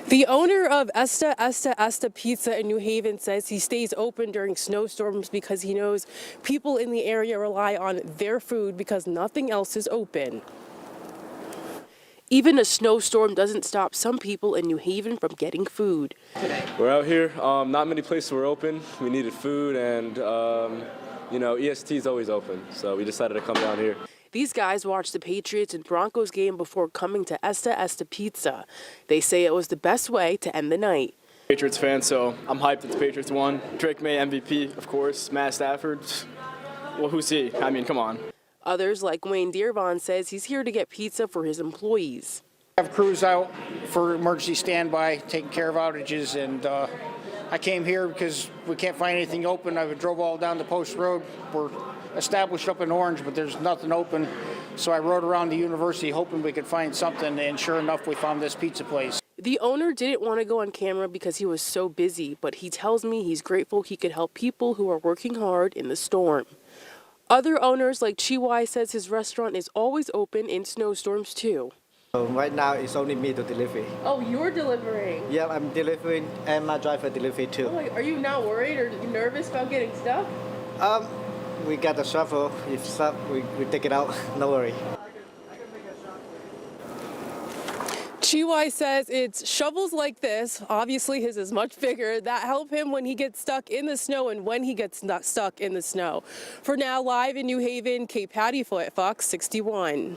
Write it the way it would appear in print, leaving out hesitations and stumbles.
The owner of Esta Pizza in New Haven says he stays open during snowstorms because he knows people in the area rely on their food because nothing else is open. Even a snowstorm doesn't stop some people in New Haven from getting food. We're out here, not many places were open. We needed food and, EST is always open, so we decided to come down here. These guys watched the Patriots and Broncos game before coming to Esta Pizza. They say it was the best way to end the night. Patriots fan, so I'm hyped that the Patriots won. Drake May MVP, of course. Matt Stafford. Well, who's he? I mean, come on. Others, like Wayne Dearvon, says he's here to get pizza for his employees. I have crews out for emergency standby, taking care of outages, and I came here because we can't find anything open. I drove all down the Post Road. We're established up in Orange, but there's nothing open. So I rode around the university hoping we could find something, and sure enough, we found this pizza place. The owner didn't want to go on camera because he was so busy, but he tells me he's grateful he could help people who are working hard in the storm. Other owners, like Chiwai, says his restaurant is always open in snowstorms too. Right now, it's only me to deliver. Oh, you're delivering? Yeah, I'm delivering, and my driver delivery too. Oh, are you not worried or nervous about getting stuck? We got the shovel. If stuck, we take it out. No worry. Chiwai says it's shovels like this, obviously his is much bigger, that help him when he gets stuck in the snow and when he gets stuck in the snow. For now, live in New Haven, Kate Patty, Fox 61.